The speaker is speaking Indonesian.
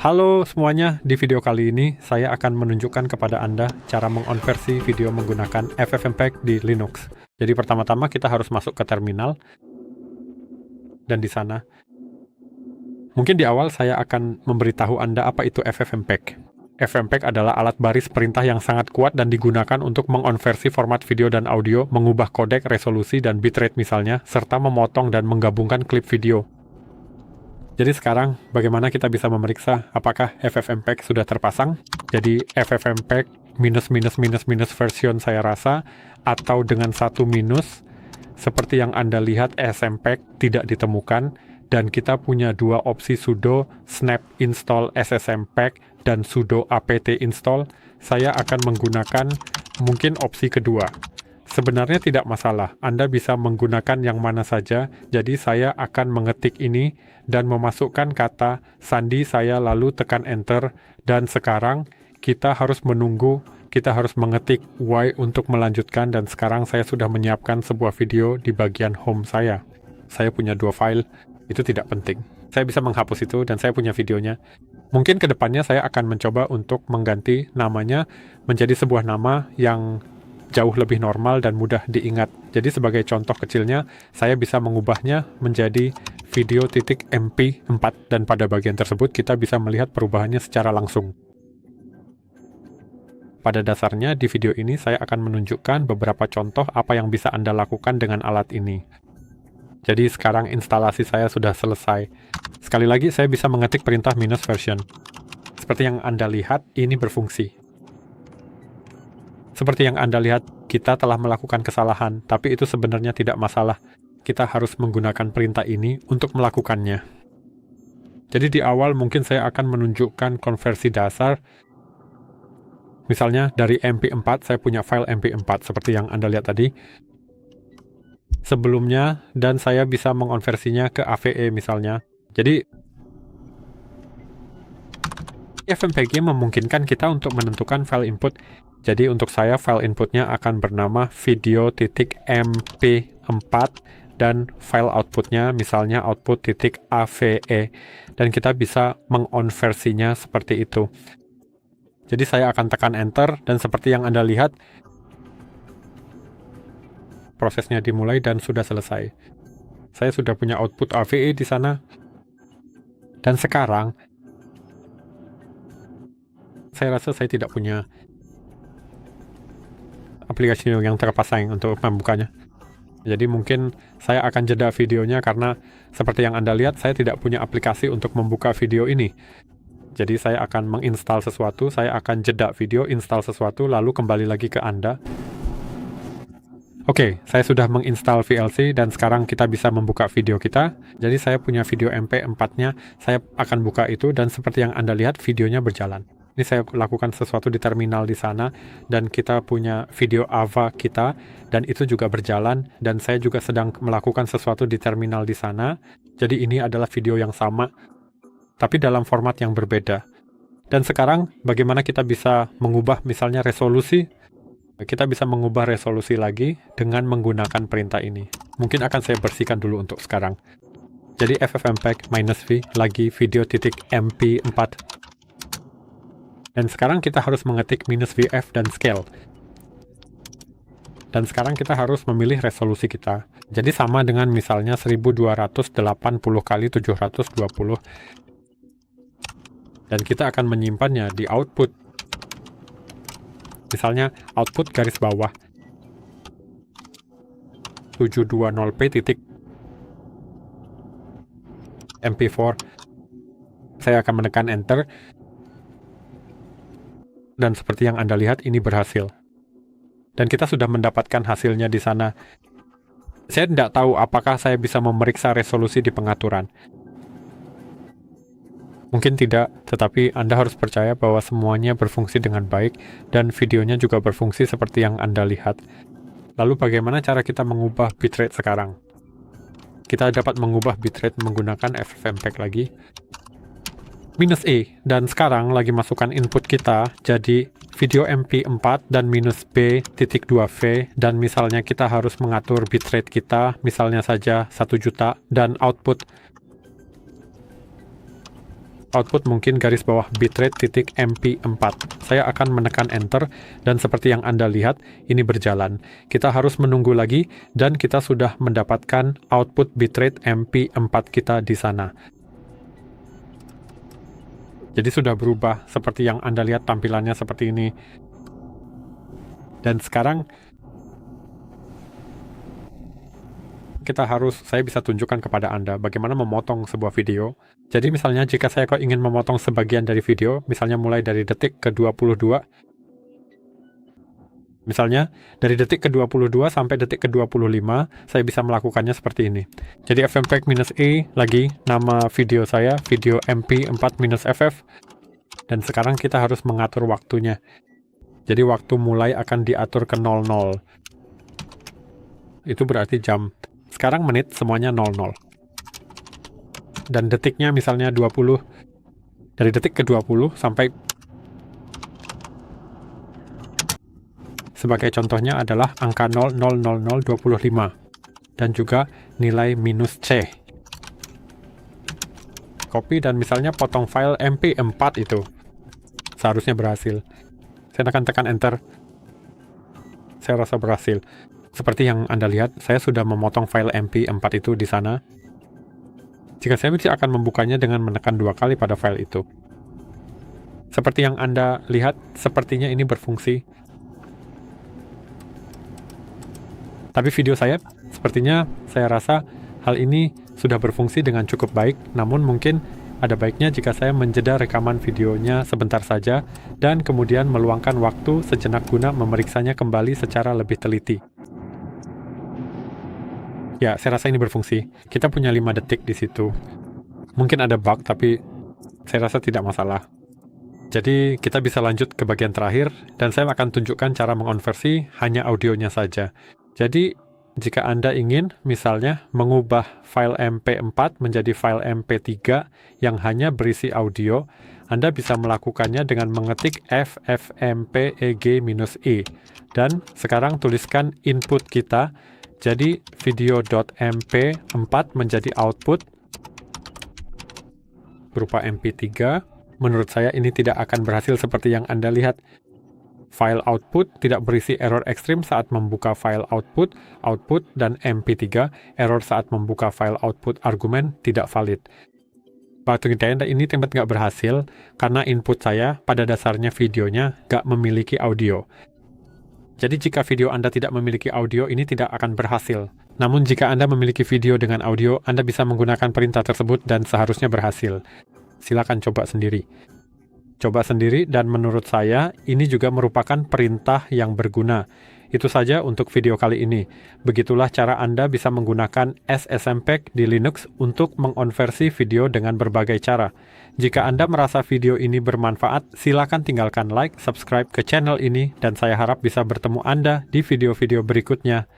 Halo semuanya, di video kali ini saya akan menunjukkan kepada Anda cara mengonversi video menggunakan FFmpeg di Linux. Jadi pertama-tama kita harus masuk ke terminal, dan di sana mungkin di awal saya akan memberitahu Anda apa itu FFmpeg. FFmpeg adalah alat baris perintah yang sangat kuat dan digunakan untuk mengonversi format video dan audio, mengubah kodek, resolusi, dan bitrate misalnya, serta memotong dan menggabungkan klip video. Jadi sekarang, bagaimana kita bisa memeriksa apakah FFmpeg sudah terpasang? Jadi FFmpeg minus version saya rasa, atau dengan satu minus, seperti yang Anda lihat SMpeg tidak ditemukan, dan kita punya dua opsi sudo snap install ssmpeg dan sudo apt install. Saya akan menggunakan mungkin opsi kedua. Sebenarnya tidak masalah, Anda bisa menggunakan yang mana saja, jadi saya akan mengetik ini dan memasukkan kata sandi saya lalu tekan enter, dan sekarang kita harus menunggu, kita harus mengetik Y untuk melanjutkan, dan sekarang saya sudah menyiapkan sebuah video di bagian home saya. Saya punya dua file, itu tidak penting. Saya bisa menghapus itu dan saya punya videonya. Mungkin kedepannya saya akan mencoba untuk mengganti namanya menjadi sebuah nama yang jauh lebih normal dan mudah diingat. Jadi sebagai contoh kecilnya, saya bisa mengubahnya menjadi video.mp4 dan pada bagian tersebut kita bisa melihat perubahannya secara langsung. Pada dasarnya di video ini saya akan menunjukkan beberapa contoh apa yang bisa Anda lakukan dengan alat ini. Jadi sekarang instalasi saya sudah selesai. Sekali lagi saya bisa mengetik perintah minus version. Seperti yang Anda lihat, ini berfungsi. Seperti yang Anda lihat, kita telah melakukan kesalahan, tapi itu sebenarnya tidak masalah. Kita harus menggunakan perintah ini untuk melakukannya. Jadi di awal mungkin saya akan menunjukkan konversi dasar. Misalnya dari MP4, saya punya file MP4 seperti yang Anda lihat tadi. Sebelumnya, dan saya bisa mengonversinya ke AVE misalnya. Jadi FFmpeg memungkinkan kita untuk menentukan file input. Jadi untuk saya file inputnya akan bernama video.mp4 dan file outputnya misalnya output.ave, dan kita bisa mengonversinya seperti itu. Jadi saya akan tekan enter dan seperti yang Anda lihat prosesnya dimulai dan sudah selesai. Saya sudah punya output AVE di sana. Dan sekarang saya rasa saya tidak punya aplikasi yang terpasang untuk membukanya. Jadi mungkin saya akan jeda videonya karena seperti yang Anda lihat saya tidak punya aplikasi untuk membuka video ini. Jadi saya akan menginstal sesuatu, saya akan jeda video, install sesuatu, lalu kembali lagi ke Anda. Oke, saya sudah menginstal VLC dan sekarang kita bisa membuka video kita. Jadi saya punya video MP4-nya, saya akan buka itu dan seperti yang Anda lihat videonya berjalan. Ini saya lakukan sesuatu di terminal di sana, dan kita punya video AVA kita, dan itu juga berjalan, dan saya juga sedang melakukan sesuatu di terminal di sana. Jadi ini adalah video yang sama, tapi dalam format yang berbeda. Dan sekarang, bagaimana kita bisa mengubah misalnya resolusi? Kita bisa mengubah resolusi lagi dengan menggunakan perintah ini. Mungkin akan saya bersihkan dulu untuk sekarang. Jadi FFmpeg -v lagi video.mp4. Dan sekarang kita harus mengetik -vf dan scale. Dan sekarang kita harus memilih resolusi kita. Jadi sama dengan misalnya 1280 kali 720. Dan kita akan menyimpannya di output. Misalnya output garis bawah 720p titik mp4. Saya akan menekan enter. Dan seperti yang Anda lihat, ini berhasil. Dan kita sudah mendapatkan hasilnya di sana. Saya tidak tahu apakah saya bisa memeriksa resolusi di pengaturan. Mungkin tidak, tetapi Anda harus percaya bahwa semuanya berfungsi dengan baik, dan videonya juga berfungsi seperti yang Anda lihat. Lalu bagaimana cara kita mengubah bitrate sekarang? Kita dapat mengubah bitrate menggunakan FFmpeg lagi. -e, dan sekarang lagi masukkan input kita jadi video MP4 dan -b.2v, dan misalnya kita harus mengatur bitrate kita, misalnya saja 1 juta, dan output output mungkin garis bawah bitrate titik MP4. Saya akan menekan enter, dan seperti yang Anda lihat, ini berjalan. Kita harus menunggu lagi, dan kita sudah mendapatkan output bitrate MP4 kita di sana. Jadi sudah berubah, seperti yang Anda lihat tampilannya seperti ini. Dan sekarang, saya bisa tunjukkan kepada Anda bagaimana memotong sebuah video. Jadi misalnya jika saya ingin memotong sebagian dari video, misalnya mulai dari detik ke-22, misalnya dari detik ke-22 sampai detik ke-25, saya bisa melakukannya seperti ini. Jadi FFmpeg-E lagi, nama video saya, video MP4-FF, dan sekarang kita harus mengatur waktunya. Jadi waktu mulai akan diatur ke 00. Itu berarti jam. Sekarang menit semuanya 00. Dan detiknya misalnya 20. Dari detik ke 20 sampai, sebagai contohnya adalah angka 000025. Dan juga nilai minus C. Copy dan misalnya potong file MP4 itu. Seharusnya berhasil. Saya akan tekan enter. Saya rasa berhasil. Seperti yang Anda lihat, saya sudah memotong file MP4 itu di sana. Jika saya akan membukanya dengan menekan 2 kali pada file itu. Seperti yang Anda lihat, sepertinya ini berfungsi. Tapi video saya, sepertinya saya rasa hal ini sudah berfungsi dengan cukup baik, namun mungkin ada baiknya jika saya menjeda rekaman videonya sebentar saja, dan kemudian meluangkan waktu sejenak guna memeriksanya kembali secara lebih teliti. Ya, saya rasa ini berfungsi. Kita punya 5 detik di situ. Mungkin ada bug, tapi saya rasa tidak masalah. Jadi, kita bisa lanjut ke bagian terakhir, dan saya akan tunjukkan cara mengonversi hanya audionya saja. Jadi, jika Anda ingin, misalnya, mengubah file MP4 menjadi file MP3 yang hanya berisi audio, Anda bisa melakukannya dengan mengetik FFmpeg-E. Dan sekarang tuliskan input kita. Jadi video.mp4 menjadi output berupa MP3. Menurut saya ini tidak akan berhasil seperti yang Anda lihat. File output tidak berisi error ekstrim saat membuka file output, dan MP3 error saat membuka file output argumen tidak valid. Bagi Anda ini tempat nggak berhasil karena input saya pada dasarnya videonya nggak memiliki audio. Jadi jika video Anda tidak memiliki audio, ini tidak akan berhasil. Namun jika Anda memiliki video dengan audio, Anda bisa menggunakan perintah tersebut dan seharusnya berhasil. Silakan coba sendiri. Coba sendiri, dan menurut saya, ini juga merupakan perintah yang berguna. Itu saja untuk video kali ini. Begitulah cara Anda bisa menggunakan SSmpeg di Linux untuk mengonversi video dengan berbagai cara. Jika Anda merasa video ini bermanfaat, silakan tinggalkan like, subscribe ke channel ini, dan saya harap bisa bertemu Anda di video-video berikutnya.